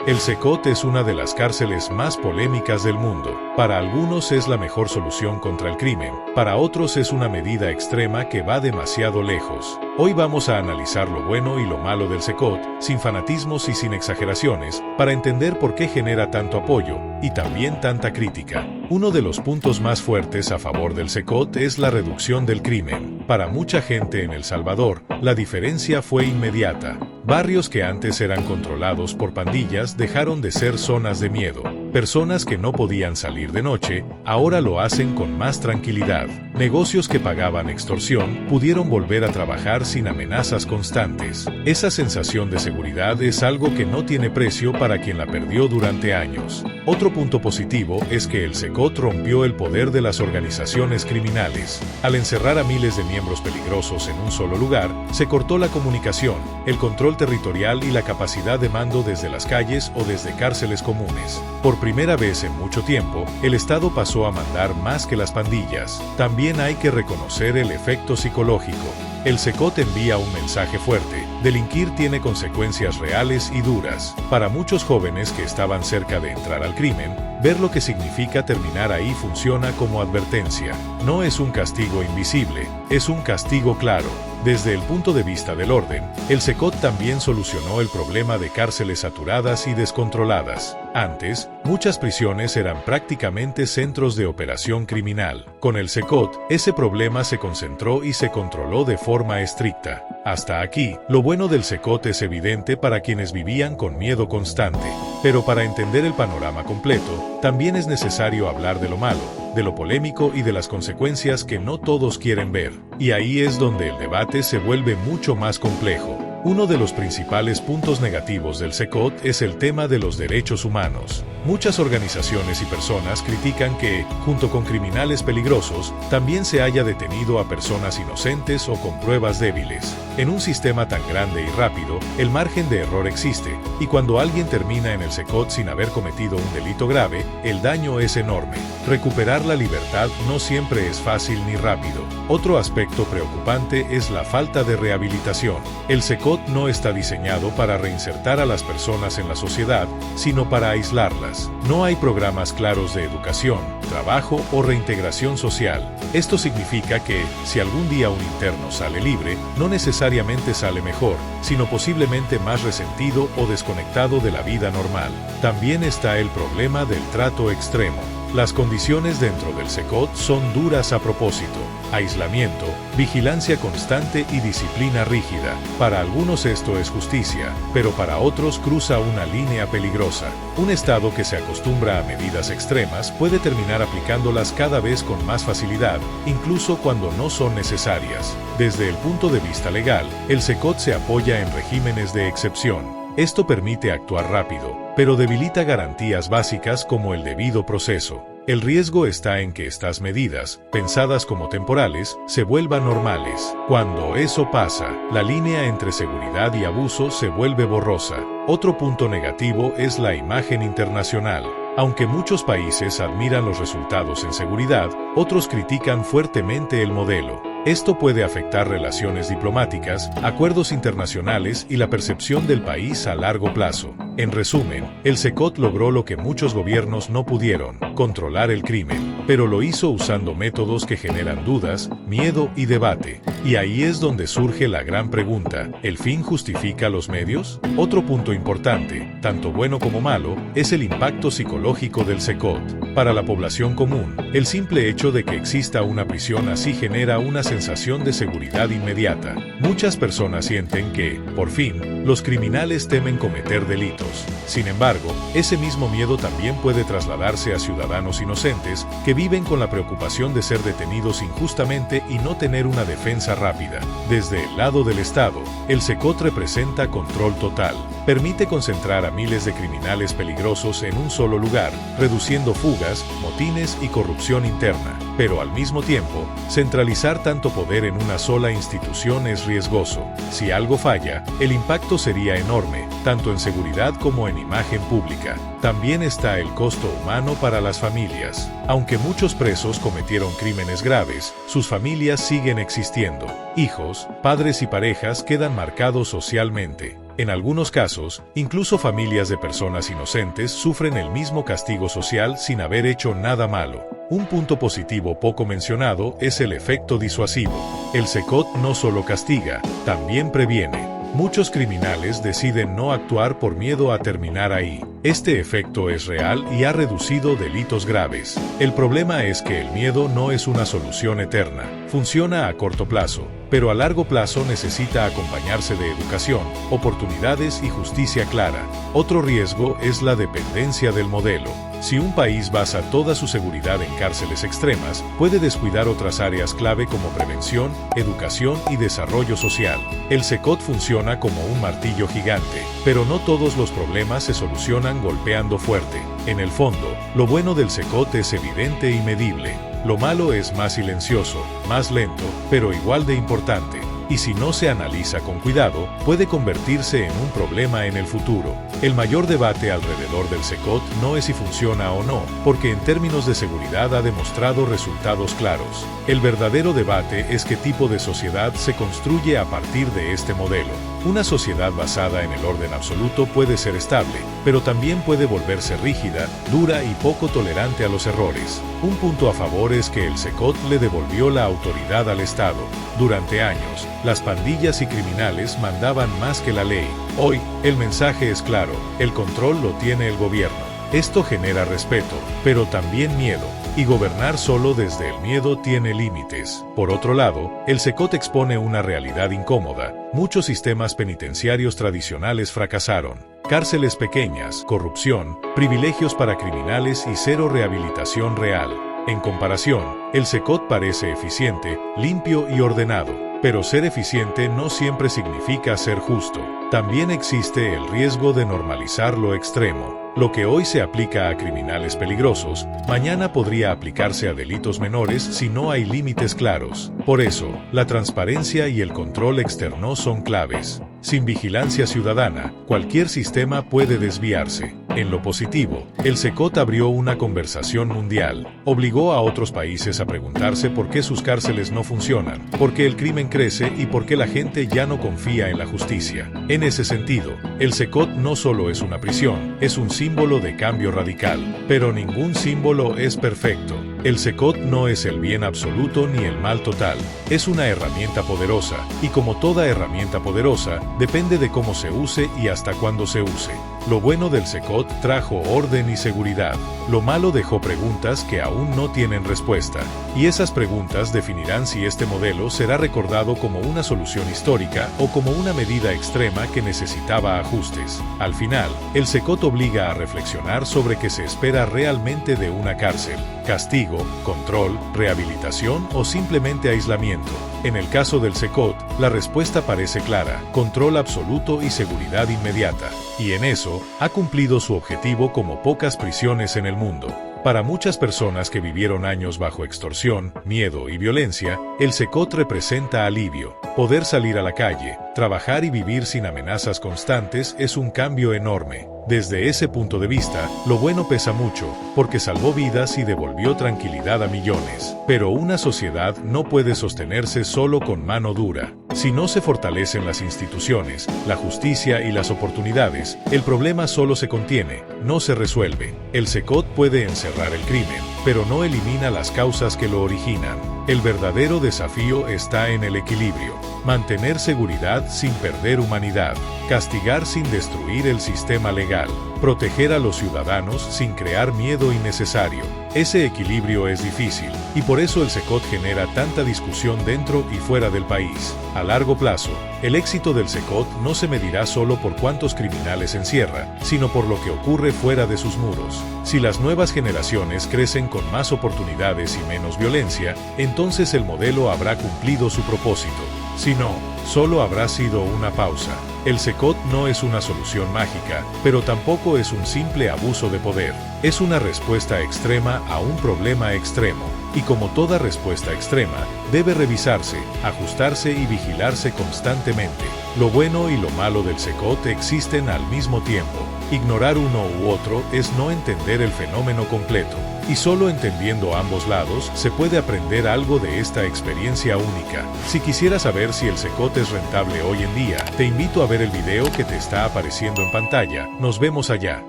El Secot es una de las cárceles más polémicas del mundo. Para algunos es la mejor solución contra el crimen, para otros es una medida extrema que va demasiado lejos. Hoy vamos a analizar lo bueno y lo malo del Secot, sin fanatismos y sin exageraciones, para entender por qué genera tanto apoyo, y también tanta crítica. Uno de los puntos más fuertes a favor del Secot es la reducción del crimen. Para mucha gente en El Salvador, la diferencia fue inmediata. Barrios que antes eran controlados por pandillas dejaron de ser zonas de miedo. Personas que no podían salir de noche, ahora lo hacen con más tranquilidad. Negocios que pagaban extorsión pudieron volver a trabajar sin amenazas constantes. Esa sensación de seguridad es algo que no tiene precio para quien la perdió durante años. Otro punto positivo es que el Secot rompió el poder de las organizaciones criminales. Al encerrar a miles de miembros peligrosos en un solo lugar, se cortó la comunicación, el control territorial y la capacidad de mando desde las calles o desde cárceles comunes. Por primera vez en mucho tiempo, el Estado pasó a mandar más que las pandillas. También hay que reconocer el efecto psicológico. El Secot envía un mensaje fuerte. Delinquir tiene consecuencias reales y duras. Para muchos jóvenes que estaban cerca de entrar al crimen, ver lo que significa terminar ahí funciona como advertencia. No es un castigo invisible, es un castigo claro. Desde el punto de vista del orden, el Secot también solucionó el problema de cárceles saturadas y descontroladas. Antes, muchas prisiones eran prácticamente centros de operación criminal. Con el Secot, ese problema se concentró y se controló de forma estricta. Hasta aquí, lo bueno del Secot es evidente para quienes vivían con miedo constante. Pero para entender el panorama completo, también es necesario hablar de lo malo, de lo polémico y de las consecuencias que no todos quieren ver. Y ahí es donde el debate se vuelve mucho más complejo. Uno de los principales puntos negativos del Secot es el tema de los derechos humanos. Muchas organizaciones y personas critican que, junto con criminales peligrosos, también se haya detenido a personas inocentes o con pruebas débiles. En un sistema tan grande y rápido, el margen de error existe, y cuando alguien termina en el Secot sin haber cometido un delito grave, el daño es enorme. Recuperar la libertad no siempre es fácil ni rápido. Otro aspecto preocupante es la falta de rehabilitación. El Secot no está diseñado para reinsertar a las personas en la sociedad, sino para aislarlas. No hay programas claros de educación, trabajo o reintegración social. Esto significa que, si algún día un interno sale libre, no necesariamente sale mejor, sino posiblemente más resentido o desconectado de la vida normal. También está el problema del trato extremo. Las condiciones dentro del Secot son duras a propósito. Aislamiento, vigilancia constante y disciplina rígida. Para algunos esto es justicia, pero para otros cruza una línea peligrosa. Un Estado que se acostumbra a medidas extremas puede terminar aplicándolas cada vez con más facilidad, incluso cuando no son necesarias. Desde el punto de vista legal, el Secot se apoya en regímenes de excepción. Esto permite actuar rápido, pero debilita garantías básicas como el debido proceso. El riesgo está en que estas medidas, pensadas como temporales, se vuelvan normales. Cuando eso pasa, la línea entre seguridad y abuso se vuelve borrosa. Otro punto negativo es la imagen internacional. Aunque muchos países admiran los resultados en seguridad, otros critican fuertemente el modelo. Esto puede afectar relaciones diplomáticas, acuerdos internacionales y la percepción del país a largo plazo. En resumen, el Secot logró lo que muchos gobiernos no pudieron: controlar el crimen, pero lo hizo usando métodos que generan dudas, miedo y debate. Y ahí es donde surge la gran pregunta: ¿el fin justifica los medios? Otro punto importante, tanto bueno como malo, es el impacto psicológico del Secot. Para la población común, el simple hecho de que exista una prisión así genera una sensación de seguridad inmediata. Muchas personas sienten que, por fin, los criminales temen cometer delitos. Sin embargo, ese mismo miedo también puede trasladarse a ciudadanos inocentes que viven con la preocupación de ser detenidos injustamente y no tener una defensa rápida. Desde el lado del Estado, el Secot representa control total. Permite concentrar a miles de criminales peligrosos en un solo lugar, reduciendo fugas, motines y corrupción interna. Pero al mismo tiempo, centralizar tanto poder en una sola institución es riesgoso. Si algo falla, el impacto sería enorme, tanto en seguridad como en imagen pública. También está el costo humano para las familias. Aunque muchos presos cometieron crímenes graves, sus familias siguen existiendo. Hijos, padres y parejas quedan marcados socialmente. En algunos casos, incluso familias de personas inocentes sufren el mismo castigo social sin haber hecho nada malo. Un punto positivo poco mencionado es el efecto disuasivo. El SECOT no solo castiga, también previene. Muchos criminales deciden no actuar por miedo a terminar ahí. Este efecto es real y ha reducido delitos graves. El problema es que el miedo no es una solución eterna. Funciona a corto plazo, pero a largo plazo necesita acompañarse de educación, oportunidades y justicia clara. Otro riesgo es la dependencia del modelo. Si un país basa toda su seguridad en cárceles extremas, puede descuidar otras áreas clave como prevención, educación y desarrollo social. El SECOT funciona como un martillo gigante, pero no todos los problemas se solucionan golpeando fuerte. En el fondo, lo bueno del SECOT es evidente y medible. Lo malo es más silencioso, más lento, pero igual de importante. Y si no se analiza con cuidado, puede convertirse en un problema en el futuro. El mayor debate alrededor del SECOT no es si funciona o no, porque en términos de seguridad ha demostrado resultados claros. El verdadero debate es qué tipo de sociedad se construye a partir de este modelo. Una sociedad basada en el orden absoluto puede ser estable, pero también puede volverse rígida, dura y poco tolerante a los errores. Un punto a favor es que el SECOT le devolvió la autoridad al Estado. Durante años, las pandillas y criminales mandaban más que la ley. Hoy, el mensaje es claro, el control lo tiene el gobierno. Esto genera respeto, pero también miedo, y gobernar solo desde el miedo tiene límites. Por otro lado, el SECOT expone una realidad incómoda. Muchos sistemas penitenciarios tradicionales fracasaron. Cárceles pequeñas, corrupción, privilegios para criminales y cero rehabilitación real. En comparación, el SECOT parece eficiente, limpio y ordenado. Pero ser eficiente no siempre significa ser justo. También existe el riesgo de normalizar lo extremo. Lo que hoy se aplica a criminales peligrosos, mañana podría aplicarse a delitos menores si no hay límites claros. Por eso, la transparencia y el control externo son claves. Sin vigilancia ciudadana, cualquier sistema puede desviarse. En lo positivo, el SECOT abrió una conversación mundial. Obligó a otros países a preguntarse por qué sus cárceles no funcionan, por qué el crimen crece y por qué la gente ya no confía en la justicia. En ese sentido, el SECOT no solo es una prisión, es un símbolo de cambio radical. Pero ningún símbolo es perfecto. El SECOT no es el bien absoluto ni el mal total. Es una herramienta poderosa, y como toda herramienta poderosa, depende de cómo se use y hasta cuándo se use. Lo bueno del SECOT trajo orden y seguridad. Lo malo dejó preguntas que aún no tienen respuesta. Y esas preguntas definirán si este modelo será recordado como una solución histórica o como una medida extrema que necesitaba ajustes. Al final, el SECOT obliga a reflexionar sobre qué se espera realmente de una cárcel: castigo, control, rehabilitación o simplemente aislamiento. En el caso del SECOT, la respuesta parece clara: control absoluto y seguridad inmediata. Y en eso, ha cumplido su objetivo como pocas prisiones en el mundo. Para muchas personas que vivieron años bajo extorsión, miedo y violencia, el SECOT representa alivio. Poder salir a la calle, trabajar y vivir sin amenazas constantes es un cambio enorme. Desde ese punto de vista, lo bueno pesa mucho, porque salvó vidas y devolvió tranquilidad a millones. Pero una sociedad no puede sostenerse solo con mano dura. Si no se fortalecen las instituciones, la justicia y las oportunidades, el problema solo se contiene, no se resuelve. El SECOT puede encerrar el crimen, pero no elimina las causas que lo originan. El verdadero desafío está en el equilibrio. Mantener seguridad sin perder humanidad. Castigar sin destruir el sistema legal. Proteger a los ciudadanos sin crear miedo innecesario. Ese equilibrio es difícil, y por eso el SECOT genera tanta discusión dentro y fuera del país. A largo plazo, el éxito del SECOT no se medirá solo por cuántos criminales encierra, sino por lo que ocurre fuera de sus muros. Si las nuevas generaciones crecen con más oportunidades y menos violencia, entonces el modelo habrá cumplido su propósito. Si no, solo habrá sido una pausa. El SECOT no es una solución mágica, pero tampoco es un simple abuso de poder. Es una respuesta extrema a un problema extremo. Y como toda respuesta extrema, debe revisarse, ajustarse y vigilarse constantemente. Lo bueno y lo malo del SECOT existen al mismo tiempo. Ignorar uno u otro es no entender el fenómeno completo. Y solo entendiendo ambos lados se puede aprender algo de esta experiencia única. Si quisieras saber si el SECOT es rentable hoy en día, te invito a ver el video que te está apareciendo en pantalla. Nos vemos allá.